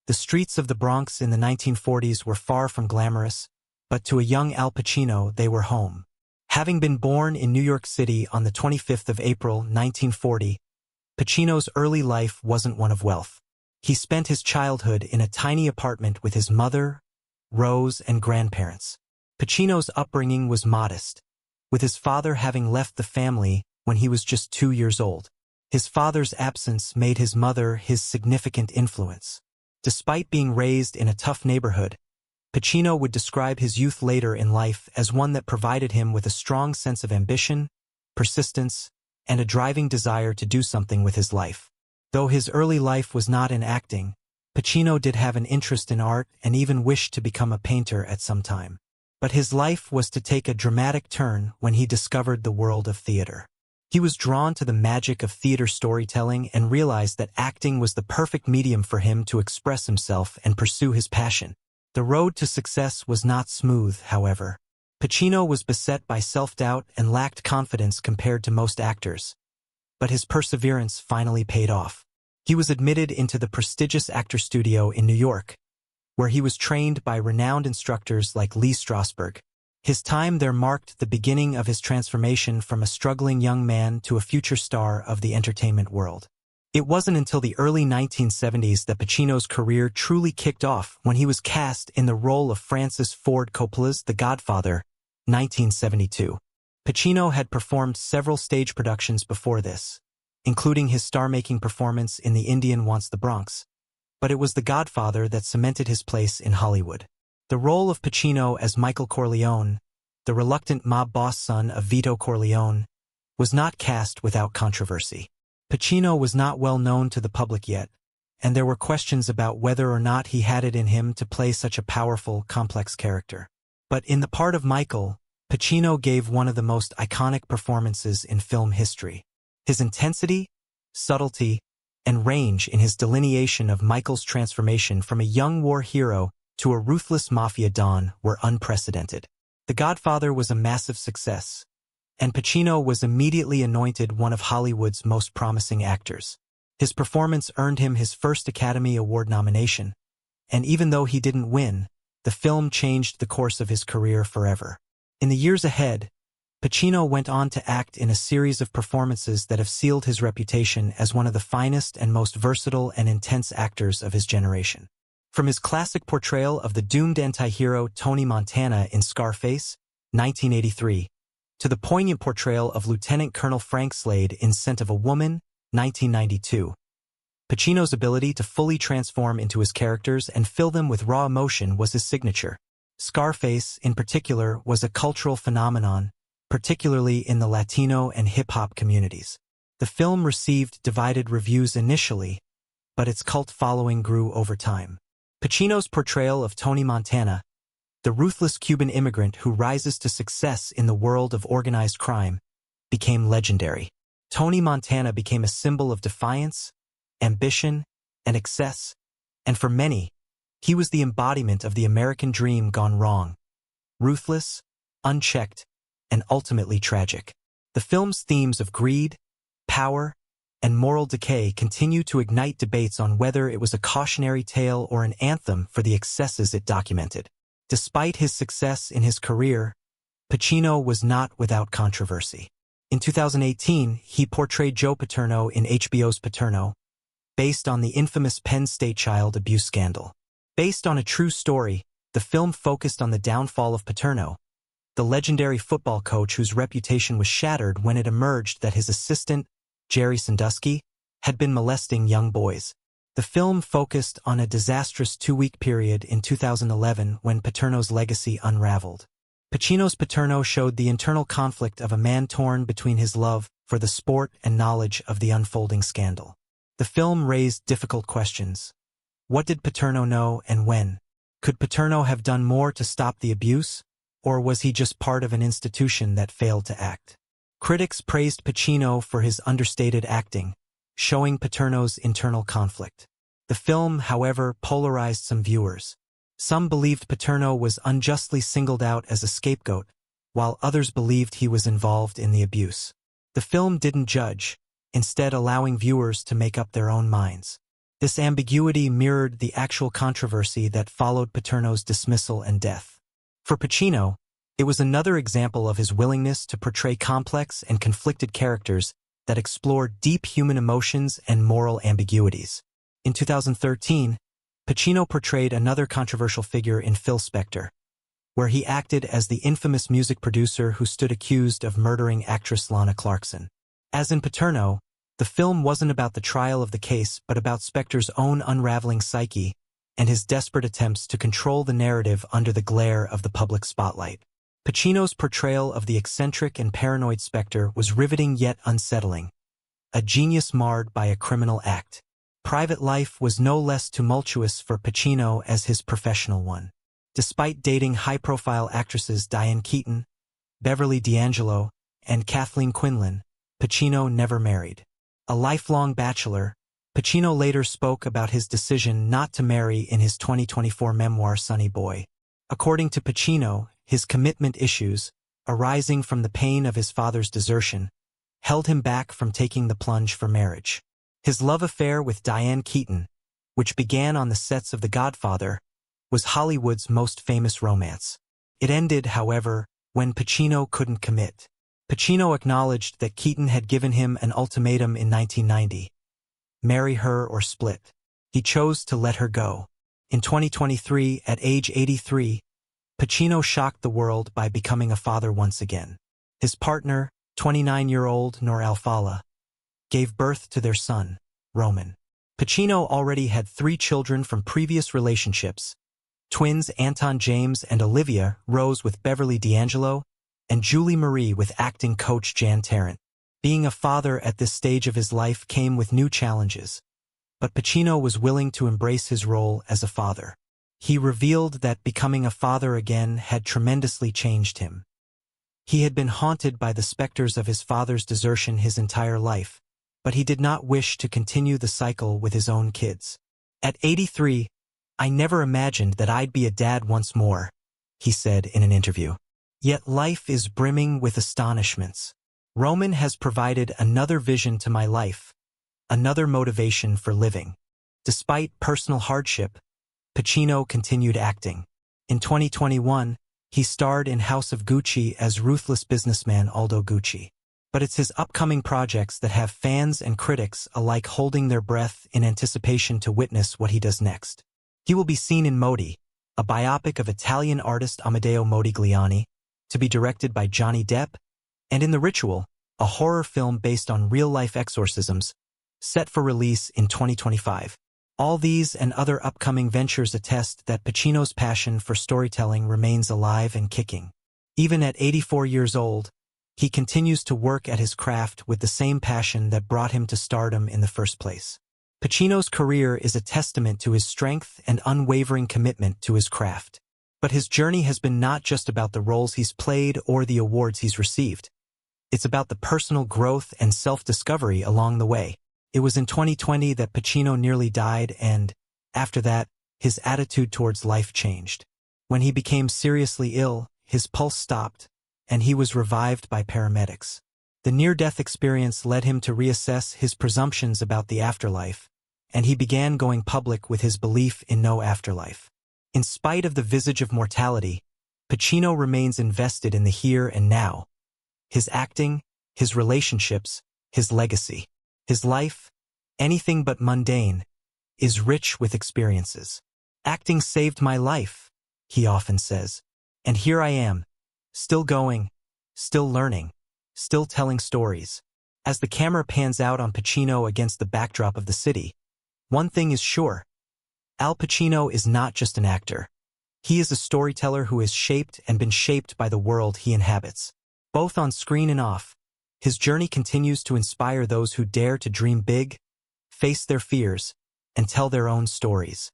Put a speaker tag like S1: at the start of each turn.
S1: The streets of the Bronx in the 1940s were far from glamorous, but to a young Al Pacino they were home. Having been born in New York City on the 25th of April, 1940, Pacino's early life wasn't one of wealth. He spent his childhood in a tiny apartment with his mother, Rose, and grandparents. Pacino's upbringing was modest, with his father having left the family when he was just 2 years old. His father's absence made his mother his significant influence. Despite being raised in a tough neighborhood, Pacino would describe his youth later in life as one that provided him with a strong sense of ambition, persistence, and a driving desire to do something with his life. Though his early life was not in acting, Pacino did have an interest in art and even wished to become a painter at some time. But his life was to take a dramatic turn when he discovered the world of theater. He was drawn to the magic of theater storytelling and realized that acting was the perfect medium for him to express himself and pursue his passion. The road to success was not smooth, however. Pacino was beset by self-doubt and lacked confidence compared to most actors. But his perseverance finally paid off. He was admitted into the prestigious actor studio in New York, where he was trained by renowned instructors like Lee Strasberg. His time there marked the beginning of his transformation from a struggling young man to a future star of the entertainment world. It wasn't until the early 1970s that Pacino's career truly kicked off when he was cast in the role of Francis Ford Coppola's The Godfather, 1972. Pacino had performed several stage productions before this, including his star-making performance in The Indian Wants the Bronx, but it was The Godfather that cemented his place in Hollywood. The role of Pacino as Michael Corleone, the reluctant mob boss son of Vito Corleone, was not cast without controversy. Pacino was not well known to the public yet, and there were questions about whether or not he had it in him to play such a powerful, complex character. But in the part of Michael, Pacino gave one of the most iconic performances in film history. His intensity, subtlety, and range in his delineation of Michael's transformation from a young war hero to a ruthless mafia don were unprecedented. The Godfather was a massive success, and Pacino was immediately anointed one of Hollywood's most promising actors. His performance earned him his first Academy Award nomination, and even though he didn't win, the film changed the course of his career forever. In the years ahead, Pacino went on to act in a series of performances that have sealed his reputation as one of the finest and most versatile and intense actors of his generation. From his classic portrayal of the doomed anti-hero Tony Montana in Scarface, 1983, to the poignant portrayal of Lieutenant Colonel Frank Slade in Scent of a Woman, 1992. Pacino's ability to fully transform into his characters and fill them with raw emotion was his signature. Scarface, in particular, was a cultural phenomenon, particularly in the Latino and hip-hop communities. The film received divided reviews initially, but its cult following grew over time. Pacino's portrayal of Tony Montana, the ruthless Cuban immigrant who rises to success in the world of organized crime, became legendary. Tony Montana became a symbol of defiance, ambition, and excess, and for many, he was the embodiment of the American dream gone wrong. Ruthless, unchecked, and ultimately tragic. The film's themes of greed, power, and moral decay continue to ignite debates on whether it was a cautionary tale or an anthem for the excesses it documented. Despite his success in his career, Pacino was not without controversy. In 2018, he portrayed Joe Paterno in HBO's Paterno, based on the infamous Penn State child abuse scandal. Based on a true story, the film focused on the downfall of Paterno, the legendary football coach whose reputation was shattered when it emerged that his assistant, Jerry Sandusky, had been molesting young boys. The film focused on a disastrous 2-week period in 2011 when Paterno's legacy unraveled. Pacino's Paterno showed the internal conflict of a man torn between his love for the sport and knowledge of the unfolding scandal. The film raised difficult questions. What did Paterno know and when? Could Paterno have done more to stop the abuse, or was he just part of an institution that failed to act? Critics praised Pacino for his understated acting, showing Paterno's internal conflict. The film, however, polarized some viewers. Some believed Paterno was unjustly singled out as a scapegoat, while others believed he was involved in the abuse. The film didn't judge, instead allowing viewers to make up their own minds. This ambiguity mirrored the actual controversy that followed Paterno's dismissal and death. For Pacino, it was another example of his willingness to portray complex and conflicted characters that explore deep human emotions and moral ambiguities. In 2013, Pacino portrayed another controversial figure in Phil Spector, where he acted as the infamous music producer who stood accused of murdering actress Lana Clarkson. As in Paterno, the film wasn't about the trial of the case but about Spector's own unraveling psyche and his desperate attempts to control the narrative under the glare of the public spotlight. Pacino's portrayal of the eccentric and paranoid Spector was riveting yet unsettling, a genius marred by a criminal act. Private life was no less tumultuous for Pacino as his professional one. Despite dating high-profile actresses Diane Keaton, Beverly D'Angelo, and Kathleen Quinlan, Pacino never married. A lifelong bachelor, Pacino later spoke about his decision not to marry in his 2024 memoir Sonny Boy. According to Pacino, his commitment issues, arising from the pain of his father's desertion, held him back from taking the plunge for marriage. His love affair with Diane Keaton, which began on the sets of The Godfather, was Hollywood's most famous romance. It ended, however, when Pacino couldn't commit. Pacino acknowledged that Keaton had given him an ultimatum in 1990. Marry her or split. He chose to let her go. In 2023, at age 83, Pacino shocked the world by becoming a father once again. His partner, 29-year-old Noor Al-Fallah, gave birth to their son, Roman. Pacino already had 3 children from previous relationships. Twins Anton James and Olivia rose with Beverly D'Angelo, and Julie Marie with acting coach Jan Tarrant. Being a father at this stage of his life came with new challenges, but Pacino was willing to embrace his role as a father. He revealed that becoming a father again had tremendously changed him. He had been haunted by the specters of his father's desertion his entire life, but he did not wish to continue the cycle with his own kids. At 83, "I never imagined that I'd be a dad once more," he said in an interview. Yet life is brimming with astonishments. Roman has provided another vision to my life, another motivation for living. Despite personal hardship, Pacino continued acting. In 2021, he starred in House of Gucci as ruthless businessman Aldo Gucci. But it's his upcoming projects that have fans and critics alike holding their breath in anticipation to witness what he does next. He will be seen in Modi, a biopic of Italian artist Amedeo Modigliani, to be directed by Johnny Depp, and in The Ritual, a horror film based on real-life exorcisms, set for release in 2025. All these and other upcoming ventures attest that Pacino's passion for storytelling remains alive and kicking. Even at 84 years old, he continues to work at his craft with the same passion that brought him to stardom in the first place. Pacino's career is a testament to his strength and unwavering commitment to his craft. But his journey has been not just about the roles he's played or the awards he's received. It's about the personal growth and self-discovery along the way. It was in 2020 that Pacino nearly died and, after that, his attitude towards life changed. When he became seriously ill, his pulse stopped, and he was revived by paramedics. The near-death experience led him to reassess his presumptions about the afterlife, and he began going public with his belief in no afterlife. In spite of the visage of mortality, Pacino remains invested in the here and now. His acting, his relationships, his legacy. His life, anything but mundane, is rich with experiences. "Acting saved my life," he often says, "and here I am, still going, still learning, still telling stories." As the camera pans out on Pacino against the backdrop of the city, one thing is sure: Al Pacino is not just an actor. He is a storyteller who has shaped and been shaped by the world he inhabits. Both on screen and off, his journey continues to inspire those who dare to dream big, face their fears, and tell their own stories.